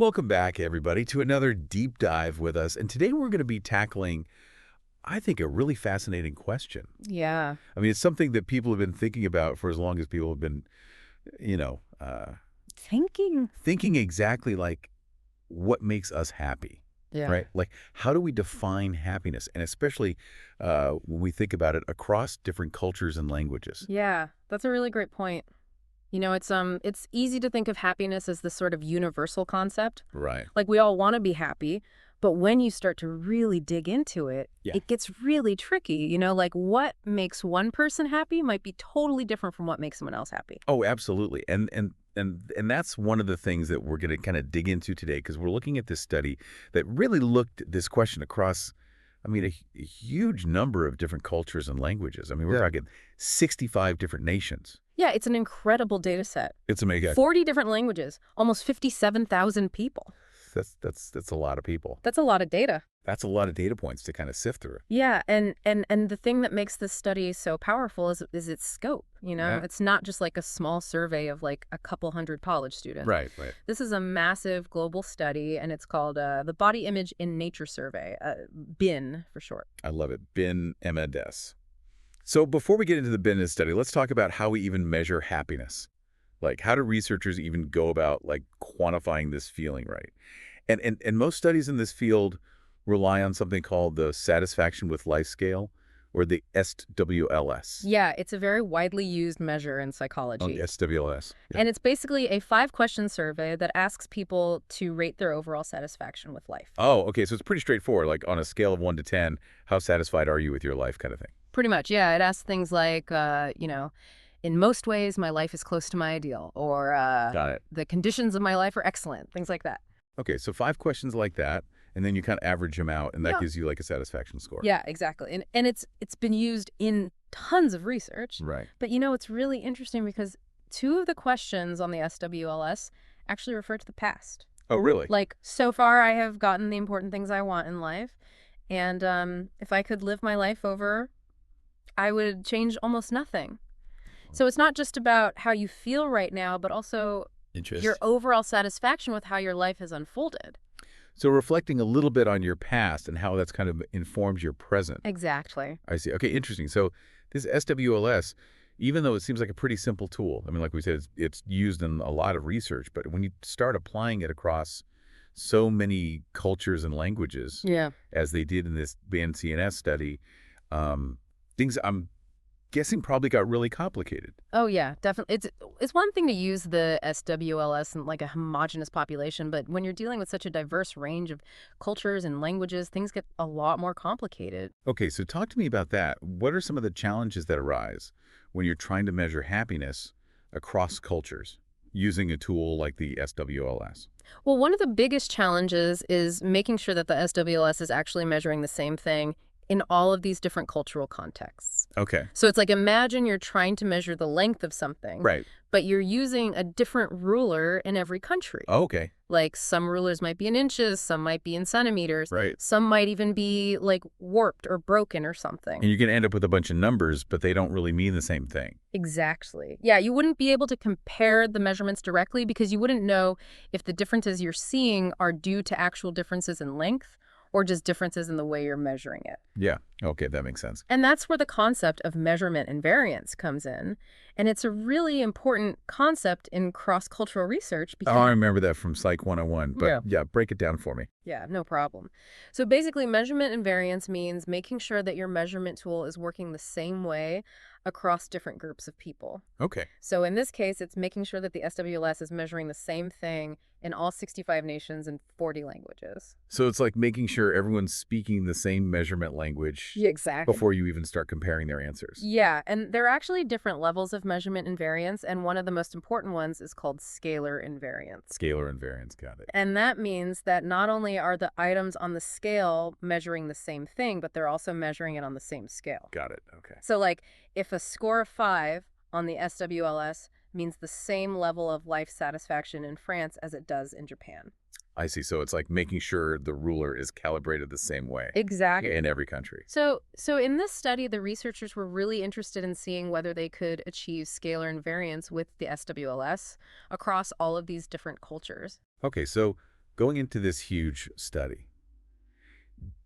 Welcome back, everybody, to another deep dive with us. And today we're going to be tackling, I think, a really fascinating question. Yeah. I mean, it's something that people have been thinking about for as long as people have been, you know, thinking exactly like what makes us happy, right? Like, how do we define happiness? And especially when we think about it across different cultures and languages. Yeah, that's a really great point. You know, it's easy to think of happiness as this sort of universal concept. Right. Like, we all want to be happy, but when you start to really dig into it, it gets really tricky. You know, like what makes one person happy might be totally different from what makes someone else happy. Oh, absolutely. And that's one of the things that we're going to kind of dig into today, because we're looking at this study that really looked at this question across, I mean, a huge number of different cultures and languages. I mean, we're talking 65 different nations. Yeah, it's an incredible data set. It's amazing. 40 different languages, almost 57,000 people. That's a lot of people. That's a lot of data. That's a lot of data points to kind of sift through. Yeah, and the thing that makes this study so powerful is its scope, you know? It's not just like a small survey of like a couple hundred college students. Right. This is a massive global study, and it's called the Body Image in Nature Survey, BIN for short. I love it. BIN MNS. So before we get into the BIN study, let's talk about how we even measure happiness. Like, how do researchers even go about like quantifying this feeling, right? And most studies in this field rely on something called the Satisfaction with Life Scale, or the SWLS. Yeah, it's a very widely used measure in psychology. Oh, the SWLS. Yeah. And it's basically a 5-question survey that asks people to rate their overall satisfaction with life. Oh, okay. So it's pretty straightforward. Like on a scale of 1 to 10, how satisfied are you with your life, kind of thing? Pretty much, yeah. It asks things like, you know, in most ways, my life is close to my ideal, or Got it. The conditions of my life are excellent, things like that. Okay, so 5 questions like that, and then you kind of average them out, and that gives you like a satisfaction score. Yeah, exactly. And it's been used in tons of research. Right. But, you know, it's really interesting because 2 of the questions on the SWLS actually refer to the past. Oh, really? Like, so far I have gotten the important things I want in life, and if I could live my life over, I would change almost nothing. So it's not just about how you feel right now, but also your overall satisfaction with how your life has unfolded. So reflecting a little bit on your past and how that's kind of informs your present. Exactly. I see. Okay, interesting. So this SWLS, even though it seems like a pretty simple tool, I mean, like we said, it's used in a lot of research, but when you start applying it across so many cultures and languages, as they did in this BNCNS study, things I'm guessing probably got really complicated. Oh, yeah, definitely. It's one thing to use the SWLS in like a homogenous population, but when you're dealing with such a diverse range of cultures and languages, things get a lot more complicated. Okay, so talk to me about that. What are some of the challenges that arise when you're trying to measure happiness across cultures using a tool like the SWLS? Well, one of the biggest challenges is making sure that the SWLS is actually measuring the same thing in all of these different cultural contexts. Okay. So it's like, imagine you're trying to measure the length of something, right, but you're using a different ruler in every country. Oh, okay. Like, some rulers might be in inches, some might be in centimeters. Right. Some might even be like warped or broken or something. And you're going to end up with a bunch of numbers, but they don't really mean the same thing. Exactly. Yeah, you wouldn't be able to compare the measurements directly because you wouldn't know if the differences you're seeing are due to actual differences in length or just differences in the way you're measuring it. Yeah. Okay, that makes sense. And that's where the concept of measurement and variance comes in. And it's a really important concept in cross-cultural research. Because I remember that from Psych 101, but yeah, break it down for me. Yeah, no problem. So basically, measurement and variance means making sure that your measurement tool is working the same way across different groups of people. Okay. So in this case, it's making sure that the SWLS is measuring the same thing in all 65 nations and 40 languages. So it's like making sure everyone's speaking the same measurement language exactly before you even start comparing their answers. Yeah, and there are actually different levels of measurement and variance, and one of the most important ones is called scalar invariance. Scalar invariance, got it. And that means that not only are the items on the scale measuring the same thing, but they're also measuring it on the same scale. Got it, okay. So like, if a score of 5 on the SWLS means the same level of life satisfaction in France as it does in Japan. I see. So it's like making sure the ruler is calibrated the same way. Exactly. In every country. So in this study, the researchers were really interested in seeing whether they could achieve scalar invariance with the SWLS across all of these different cultures. Okay, so going into this huge study,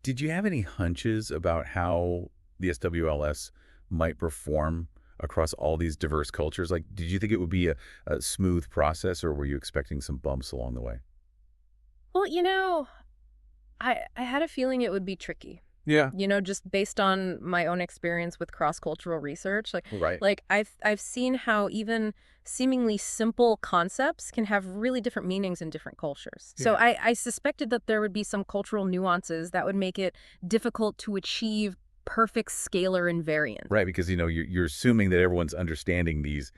did you have any hunches about how the SWLS might perform across all these diverse cultures? Like, did you think it would be a smooth process, or were you expecting some bumps along the way? Well, I had a feeling it would be tricky. Yeah. Just based on my own experience with cross-cultural research. Right. Like I've seen how even seemingly simple concepts can have really different meanings in different cultures. Yeah. So I suspected that there would be some cultural nuances that would make it difficult to achieve perfect scalar invariance. Right, because you're assuming that everyone's understanding these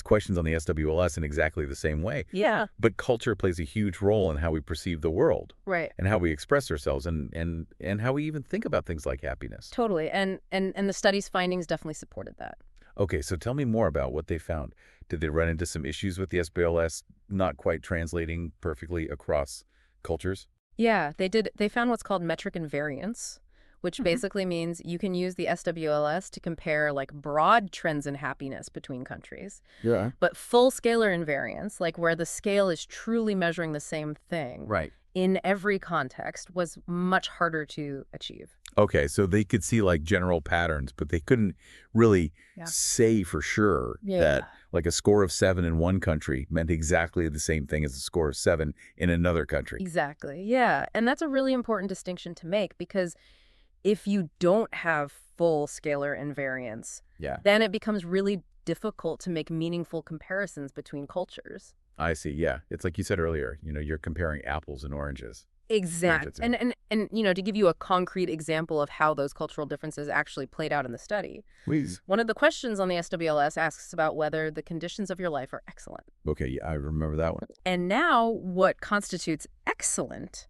questions on the SWLS in exactly the same way. Yeah. But culture plays a huge role in how we perceive the world. Right. And how we express ourselves and how we even think about things like happiness. Totally. And the study's findings definitely supported that. Okay, so tell me more about what they found. Did they run into some issues with the SWLS not quite translating perfectly across cultures? Yeah, they did. They found what's called metric invariance, which basically means you can use the SWLS to compare like broad trends in happiness between countries. Yeah. But full scalar invariance, like where the scale is truly measuring the same thing Right. in every context, was much harder to achieve. Okay, so they could see like general patterns, but they couldn't really say for sure that like a score of 7 in one country meant exactly the same thing as a score of 7 in another country. Exactly. Yeah. And that's a really important distinction to make, because if you don't have full scalar invariance, then it becomes really difficult to make meaningful comparisons between cultures. I see. Yeah. It's like you said earlier, you're comparing apples and oranges. Exactly. And to give you a concrete example of how those cultural differences actually played out in the study. Please. One of the questions on the SWLS asks about whether the conditions of your life are excellent. Okay. Yeah, I remember that one. And now what constitutes excellent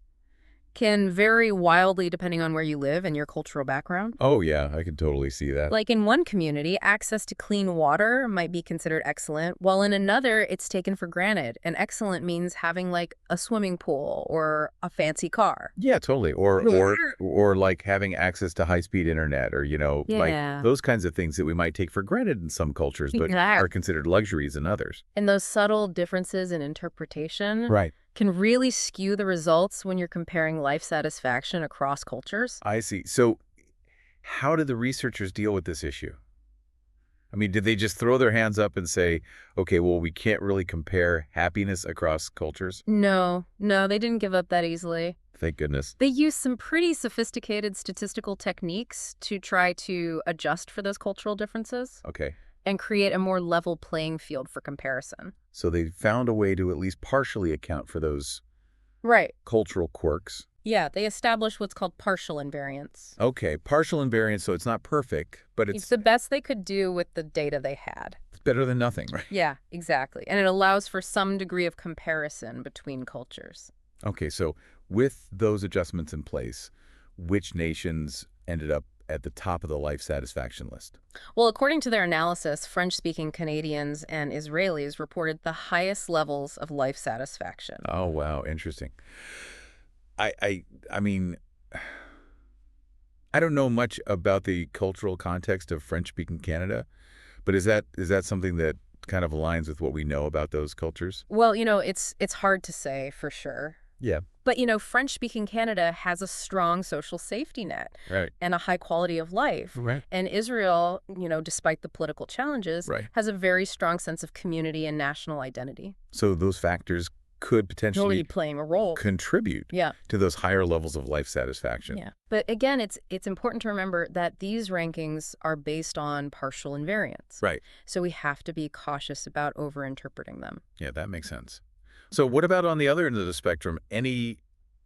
can vary wildly depending on where you live and your cultural background. Oh, yeah, I can totally see that. Like in one community, access to clean water might be considered excellent, while in another, it's taken for granted. And excellent means having like a swimming pool or a fancy car. Yeah, totally. Or like having access to high-speed internet or, like those kinds of things that we might take for granted in some cultures, but are considered luxuries in others. And those subtle differences in interpretation can really skew the results when you're comparing life satisfaction across cultures. I see. So how did the researchers deal with this issue? I mean, did they just throw their hands up and say, okay, well, we can't really compare happiness across cultures? No, they didn't give up that easily. Thank goodness. They used some pretty sophisticated statistical techniques to try to adjust for those cultural differences. Okay. And create a more level playing field for comparison. So they found a way to at least partially account for those cultural quirks. Yeah, they established what's called partial invariance. Okay, partial invariance, so it's not perfect, but it's the best they could do with the data they had. It's better than nothing, right? Yeah, exactly. And it allows for some degree of comparison between cultures. Okay, so with those adjustments in place, which nations ended up at the top of the life satisfaction list? Well, according to their analysis, French-speaking Canadians and Israelis reported the highest levels of life satisfaction. Oh, wow. Interesting. I mean, I don't know much about the cultural context of French-speaking Canada, but is that something that kind of aligns with what we know about those cultures? Well, it's hard to say for sure. Yeah. But, French-speaking Canada has a strong social safety net and a high quality of life. Right. And Israel, despite the political challenges, has a very strong sense of community and national identity. So those factors could potentially playing a role, contribute to those higher levels of life satisfaction. Yeah. But again, it's important to remember that these rankings are based on partial invariance. Right. So we have to be cautious about over-interpreting them. Yeah, that makes sense. So what about on the other end of the spectrum, any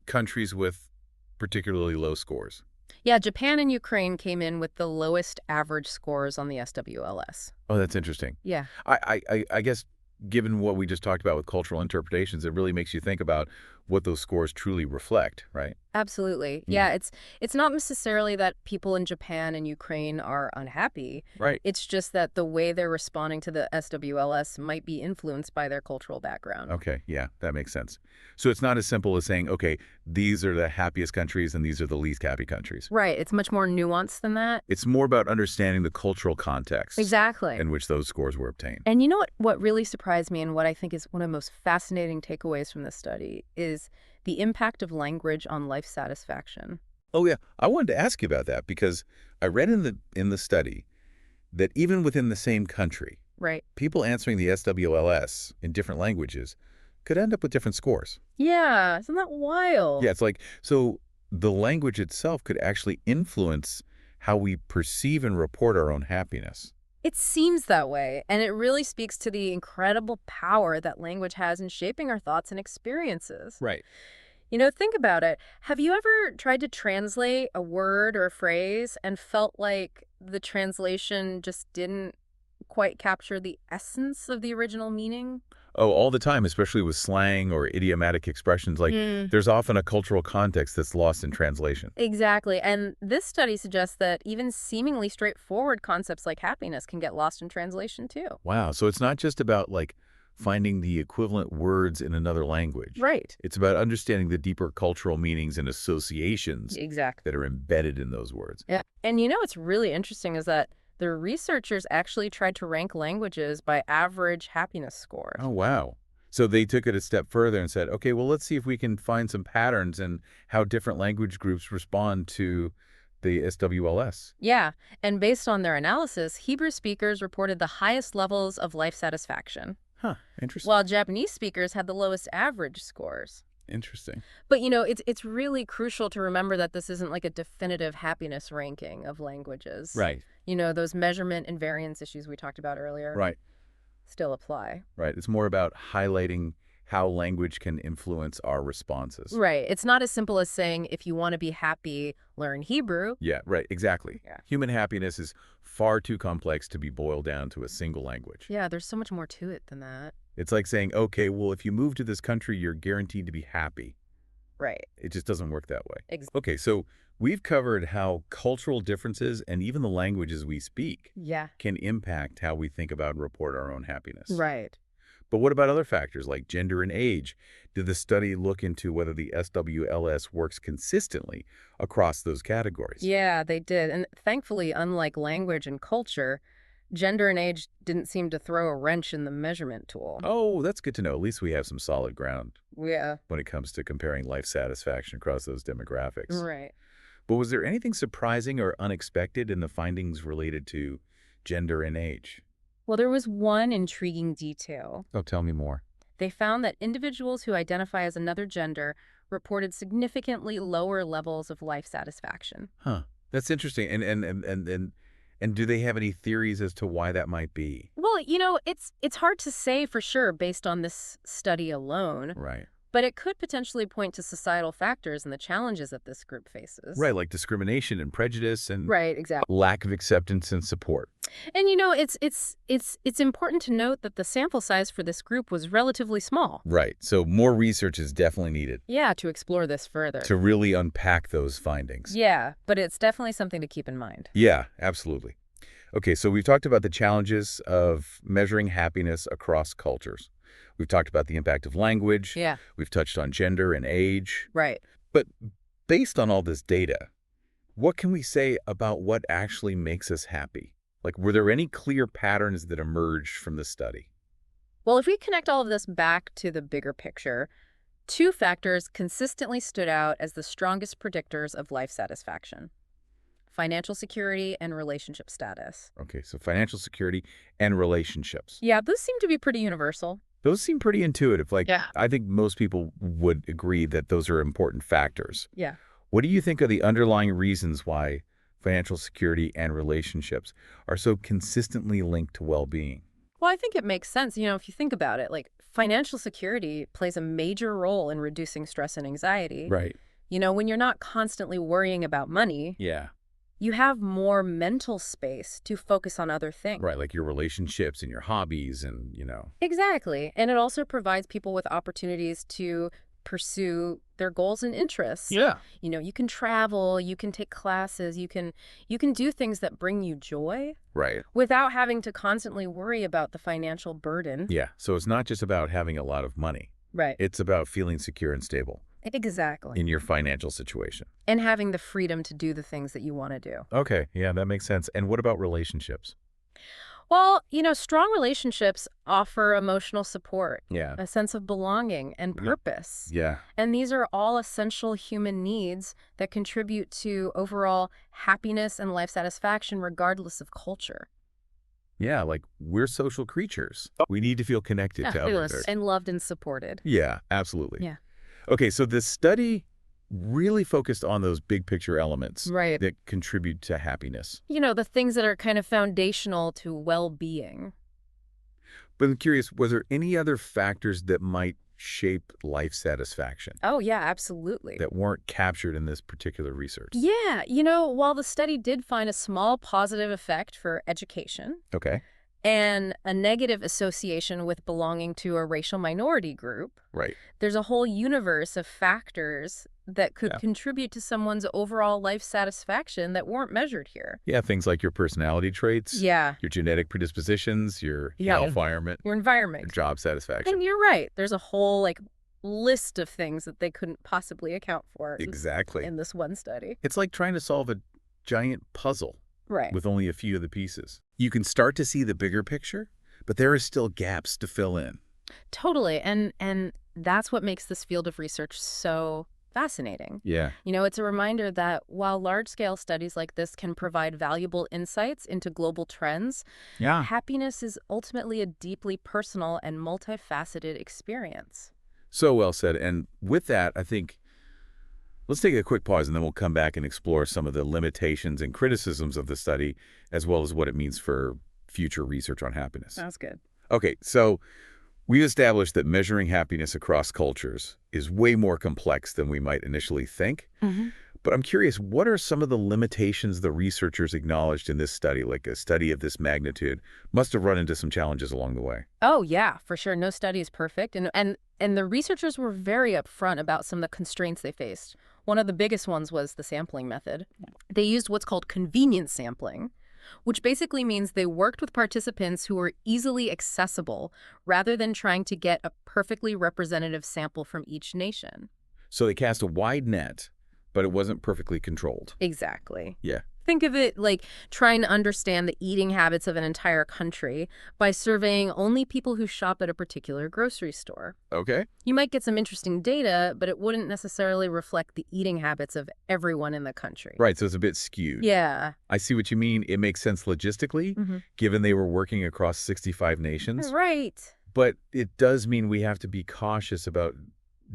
countries with particularly low scores? Yeah, Japan and Ukraine came in with the lowest average scores on the SWLS. Oh, that's interesting. Yeah. I guess given what we just talked about with cultural interpretations, it really makes you think about what those scores truly reflect, right? Absolutely. Yeah, it's not necessarily that people in Japan and Ukraine are unhappy. Right. It's just that the way they're responding to the SWLS might be influenced by their cultural background. Okay, yeah, that makes sense. So it's not as simple as saying, okay, these are the happiest countries and these are the least happy countries. Right. It's much more nuanced than that. It's more about understanding the cultural context. Exactly. In which those scores were obtained. And you know what really surprised me and what I think is one of the most fascinating takeaways from this study is The Impact of Language on Life Satisfaction. Oh, yeah. I wanted to ask you about that because I read in the study that even within the same country, Right. people answering the SWLS in different languages could end up with different scores. Yeah, isn't that wild? Yeah, it's like, so the language itself could actually influence how we perceive and report our own happiness. It seems that way, and it really speaks to the incredible power that language has in shaping our thoughts and experiences. Right. Think about it. Have you ever tried to translate a word or a phrase and felt like the translation just didn't quite capture the essence of the original meaning? Oh, all the time, especially with slang or idiomatic expressions. Like, there's often a cultural context that's lost in translation. Exactly. And this study suggests that even seemingly straightforward concepts like happiness can get lost in translation too. Wow. So it's not just about, like, finding the equivalent words in another language. Right. It's about understanding the deeper cultural meanings and associations Exactly. that are embedded in those words. Yeah. And what's really interesting is that the researchers actually tried to rank languages by average happiness scores. Oh, wow. So they took it a step further and said, okay, well, let's see if we can find some patterns in how different language groups respond to the SWLS. Yeah. And based on their analysis, Hebrew speakers reported the highest levels of life satisfaction, Huh, interesting. while Japanese speakers had the lowest average scores. Interesting. But, it's really crucial to remember that this isn't like a definitive happiness ranking of languages. Right. Those measurement and variance issues we talked about earlier Right. still apply. Right. It's more about highlighting how language can influence our responses. Right. It's not as simple as saying, if you want to be happy, learn Hebrew. Yeah, right. Exactly. Yeah. Human happiness is far too complex to be boiled down to a single language. Yeah, there's so much more to it than that. It's like saying, okay, well, if you move to this country, you're guaranteed to be happy. Right. It just doesn't work that way. Exactly. Okay, so we've covered how cultural differences and even the languages we speak Yeah. can impact how we think about and report our own happiness. Right. But what about other factors like gender and age? Did the study look into whether the SWLS works consistently across those categories? Yeah, they did. And thankfully, unlike language and culture, gender and age didn't seem to throw a wrench in the measurement tool. Oh, that's good to know. At least we have some solid ground Yeah. when it comes to comparing life satisfaction across those demographics. Right. But was there anything surprising or unexpected in the findings related to gender and age? Well, there was one intriguing detail. Oh, tell me more. They found that individuals who identify as another gender reported significantly lower levels of life satisfaction. Huh. That's interesting. And do they have any theories as to why that might be? Well, it's hard to say for sure based on this study alone, Right. but it could potentially point to societal factors and the challenges that this group faces. Right, like discrimination and prejudice and Right, exactly. lack of acceptance and support. And it's important to note that the sample size for this group was relatively small. Right. So more research is definitely needed Yeah, to explore this further. to really unpack those findings. Yeah, but it's definitely something to keep in mind. Yeah, absolutely. Okay, so we've talked about the challenges of measuring happiness across cultures. We've talked about the impact of language. Yeah, We've touched on gender and age. right. But based on all this data, what can we say about what actually makes us happy? Like, were there any clear patterns that emerged from the study? Well, if we connect all of this back to the bigger picture, two factors consistently stood out as the strongest predictors of life satisfaction: financial security and relationship status. Okay, so financial security and relationships. Yeah, those seem to be pretty universal. Those seem pretty intuitive. Like, Yeah. I think most people would agree that those are important factors. Yeah. What do you think are the underlying reasons why financial security and relationships are so consistently linked to well-being? Well, I think it makes sense, if you think about it. Like, financial security plays a major role in reducing stress and anxiety. Right. When you're not constantly worrying about money, Yeah. you have more mental space to focus on other things. Right, like your relationships and your hobbies and, Exactly. And it also provides people with opportunities to pursue their goals and interests. Yeah. You can travel, you can take classes, you can do things that bring you joy Right. without having to constantly worry about the financial burden. Yeah. So it's not just about having a lot of money. Right. It's about feeling secure and stable Exactly. in your financial situation. And having the freedom to do the things that you want to do. Okay. Yeah, that makes sense. And what about relationships? Well, strong relationships offer emotional support, Yeah. a sense of belonging, and purpose. Yeah. And these are all essential human needs that contribute to overall happiness and life satisfaction regardless of culture. Yeah, like we're social creatures. We need to feel connected to others. And loved and supported. Yeah, absolutely. Yeah. Okay, so this study really focused on those big picture elements Right. that contribute to happiness. The things that are kind of foundational to well-being. But I'm curious, was there any other factors that might shape life satisfaction Oh, yeah, absolutely. that weren't captured in this particular research? Yeah, while the study did find a small positive effect for education Okay. and a negative association with belonging to a racial minority group, Right. there's a whole universe of factors that could Yeah. contribute to someone's overall life satisfaction that weren't measured here. Yeah, things like your personality traits, Yeah, your genetic predispositions, your Yeah. environment, your your environment. job satisfaction. And you're right. There's a whole list of things that they couldn't possibly account for Exactly. in this one study. It's like trying to solve a giant puzzle Right. with only a few of the pieces. You can start to see the bigger picture, but there are still gaps to fill in. Totally. And that's what makes this field of research so fascinating. Yeah. It's a reminder that while large-scale studies like this can provide valuable insights into global trends, Yeah. happiness is ultimately a deeply personal and multifaceted experience. So well said. And with that, I think let's take a quick pause and then we'll come back and explore some of the limitations and criticisms of the study, as well as what it means for future research on happiness. Sounds good. Okay, so we established that measuring happiness across cultures is way more complex than we might initially think. But I'm curious, what are some of the limitations the researchers acknowledged in this study, like a study of this magnitude, must have run into some challenges along the way? Oh, yeah, for sure. No study is perfect. And the researchers were very upfront about some of the constraints they faced. One of the biggest ones was the sampling method. They used what's called convenience sampling, which basically means they worked with participants who were easily accessible rather than trying to get a perfectly representative sample from each nation. So they cast a wide net, but it wasn't perfectly controlled. Exactly. Yeah. Think of it like trying to understand the eating habits of an entire country by surveying only people who shop at a particular grocery store. Okay. You might get some interesting data, but it wouldn't necessarily reflect the eating habits of everyone in the country. Right, so it's a bit skewed. Yeah. I see what you mean. It makes sense logistically, given they were working across 65 nations. Right. But it does mean we have to be cautious about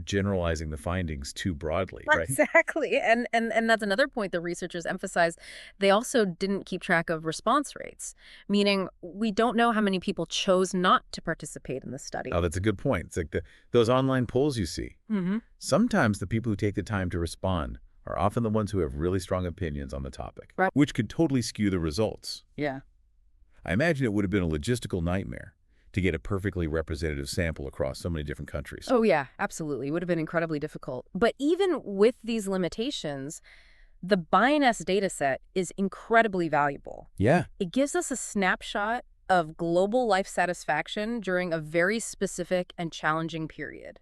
generalizing the findings too broadly, right? Exactly. And that's another point the researchers emphasized. They also didn't keep track of response rates, meaning we don't know how many people chose not to participate in the study. Oh, that's a good point. It's like those online polls you see. Mm-hmm. Sometimes the people who take the time to respond are often the ones who have really strong opinions on the topic, Right. which could totally skew the results. Yeah. I imagine it would have been a logistical nightmare to get a perfectly representative sample across so many different countries. Oh, yeah, absolutely. It would have been incredibly difficult. But even with these limitations, the BINS data set is incredibly valuable. Yeah. It gives us a snapshot of global life satisfaction during a very specific and challenging period,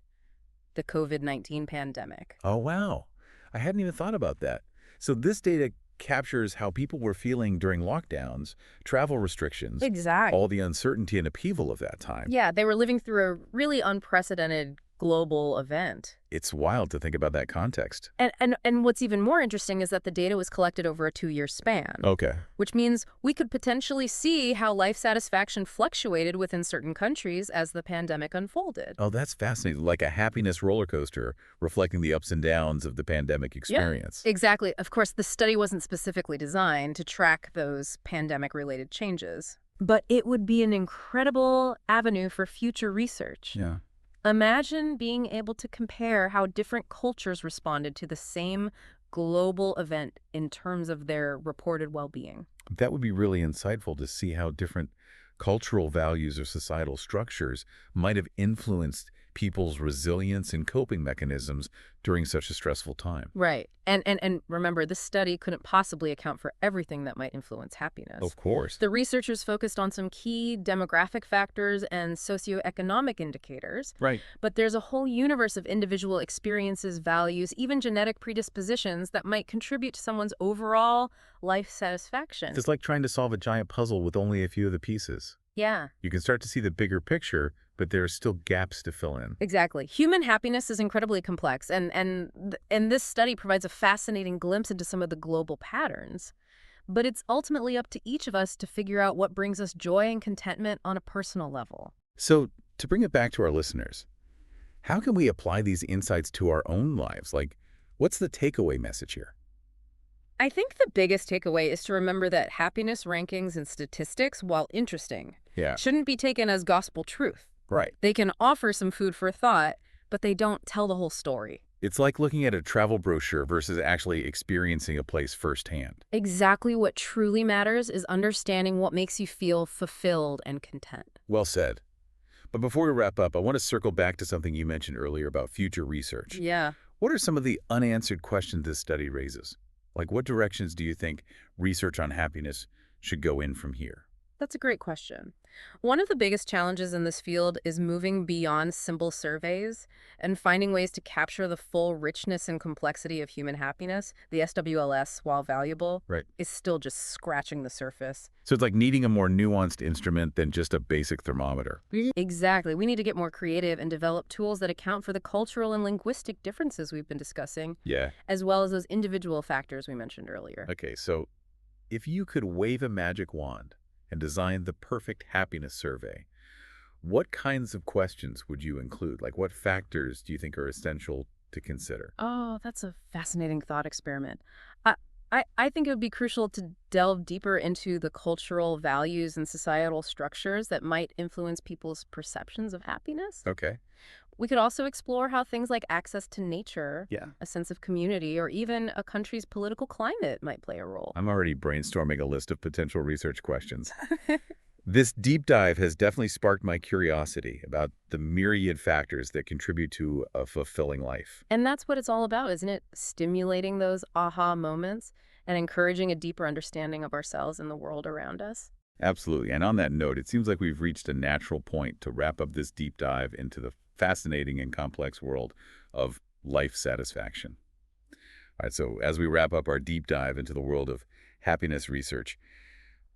the COVID-19 pandemic. Oh, wow. I hadn't even thought about that. So this data captures how people were feeling during lockdowns, travel restrictions, Exactly. all the uncertainty and upheaval of that time. Yeah, they were living through a really unprecedented global event. It's wild to think about that context. And what's even more interesting is that the data was collected over a 2-year span. Okay. Which means we could potentially see how life satisfaction fluctuated within certain countries as the pandemic unfolded. Oh, that's fascinating. Like a happiness roller coaster reflecting the ups and downs of the pandemic experience. Yeah, exactly. Of course, the study wasn't specifically designed to track those pandemic-related changes. But it would be an incredible avenue for future research. Yeah. Imagine being able to compare how different cultures responded to the same global event in terms of their reported well-being. That would be really insightful to see how different cultural values or societal structures might have influenced people's resilience and coping mechanisms during such a stressful time. Right. And remember, this study couldn't possibly account for everything that might influence happiness. Of course. The researchers focused on some key demographic factors and socioeconomic indicators. Right. But there's a whole universe of individual experiences, values, even genetic predispositions that might contribute to someone's overall life satisfaction. It's like trying to solve a giant puzzle with only a few of the pieces. Yeah. You can start to see the bigger picture, but there are still gaps to fill in. Exactly. Human happiness is incredibly complex, and this study provides a fascinating glimpse into some of the global patterns. But it's ultimately up to each of us to figure out what brings us joy and contentment on a personal level. So, to bring it back to our listeners, how can we apply these insights to our own lives? Like, what's the takeaway message here? I think the biggest takeaway is to remember that happiness rankings and statistics, while interesting, Yeah. shouldn't be taken as gospel truth. Right. They can offer some food for thought, but they don't tell the whole story. It's like looking at a travel brochure versus actually experiencing a place firsthand. Exactly what truly matters is understanding what makes you feel fulfilled and content. Well said. But before we wrap up, I want to circle back to something you mentioned earlier about future research. Yeah. What are some of the unanswered questions this study raises? Like, what directions do you think research on happiness should go in from here? That's a great question. One of the biggest challenges in this field is moving beyond simple surveys and finding ways to capture the full richness and complexity of human happiness. The SWLS, while valuable, Right. is still just scratching the surface. So it's like needing a more nuanced instrument than just a basic thermometer. Exactly. We need to get more creative and develop tools that account for the cultural and linguistic differences we've been discussing, Yeah. as well as those individual factors we mentioned earlier. Okay, so if you could wave a magic wand and design the perfect happiness survey, what kinds of questions would you include? Like, what factors do you think are essential to consider? Oh, that's a fascinating thought experiment. I think it would be crucial to delve deeper into the cultural values and societal structures that might influence people's perceptions of happiness. Okay. We could also explore how things like access to nature, Yeah. a sense of community, or even a country's political climate might play a role. I'm already brainstorming a list of potential research questions. This deep dive has definitely sparked my curiosity about the myriad factors that contribute to a fulfilling life. And that's what it's all about, isn't it? Stimulating those aha moments and encouraging a deeper understanding of ourselves and the world around us. Absolutely. And on that note, it seems like we've reached a natural point to wrap up this deep dive into the fascinating and complex world of life satisfaction. All right, so as we wrap up our deep dive into the world of happiness research,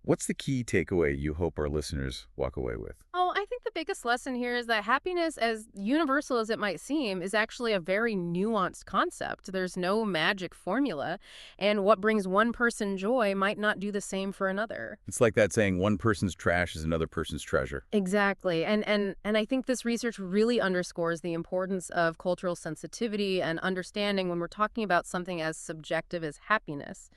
what's the key takeaway you hope our listeners walk away with? Oh, I think the biggest lesson here is that happiness, as universal as it might seem, is actually a very nuanced concept. There's no magic formula, and what brings one person joy might not do the same for another. It's like that saying, one person's trash is another person's treasure. Exactly. And I think this research really underscores the importance of cultural sensitivity and understanding when we're talking about something as subjective as happiness.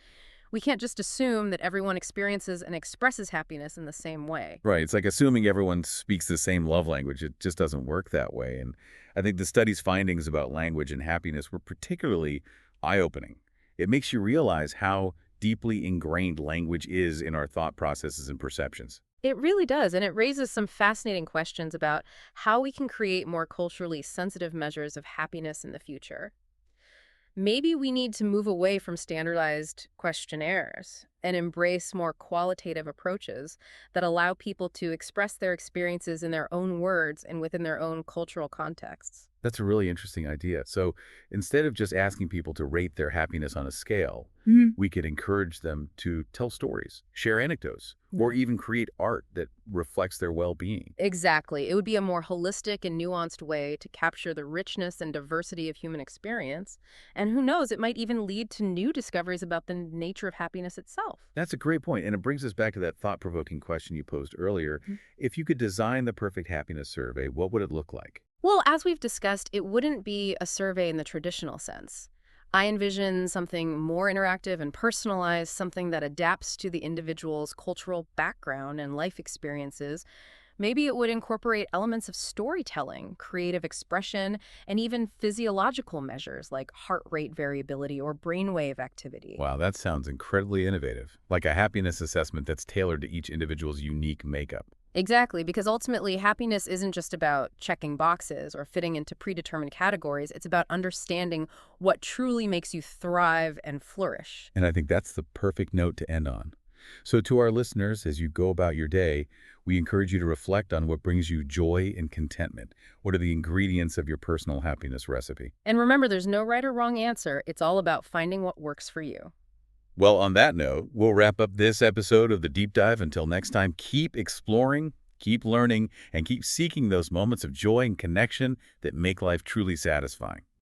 We can't just assume that everyone experiences and expresses happiness in the same way. Right. It's like assuming everyone speaks the same love language. It just doesn't work that way. And I think the study's findings about language and happiness were particularly eye-opening. It makes you realize how deeply ingrained language is in our thought processes and perceptions. It really does, and it raises some fascinating questions about how we can create more culturally sensitive measures of happiness in the future. Maybe we need to move away from standardized questionnaires and embrace more qualitative approaches that allow people to express their experiences in their own words and within their own cultural contexts. That's a really interesting idea. So instead of just asking people to rate their happiness on a scale, we could encourage them to tell stories, share anecdotes, or even create art that reflects their well-being. Exactly. It would be a more holistic and nuanced way to capture the richness and diversity of human experience. And who knows, it might even lead to new discoveries about the nature of happiness itself. That's a great point, and it brings us back to that thought-provoking question you posed earlier. If you could design the perfect happiness survey, what would it look like? Well, as we've discussed, it wouldn't be a survey in the traditional sense. I envision something more interactive and personalized, something that adapts to the individual's cultural background and life experiences. Maybe it would incorporate elements of storytelling, creative expression, and even physiological measures like heart rate variability or brainwave activity. Wow, that sounds incredibly innovative, like a happiness assessment that's tailored to each individual's unique makeup. Exactly, because ultimately happiness isn't just about checking boxes or fitting into predetermined categories. It's about understanding what truly makes you thrive and flourish. And I think that's the perfect note to end on. So to our listeners, as you go about your day, we encourage you to reflect on what brings you joy and contentment. What are the ingredients of your personal happiness recipe? And remember, there's no right or wrong answer. It's all about finding what works for you. Well, on that note, we'll wrap up this episode of The Deep Dive. Until next time, keep exploring, keep learning, and keep seeking those moments of joy and connection that make life truly satisfying.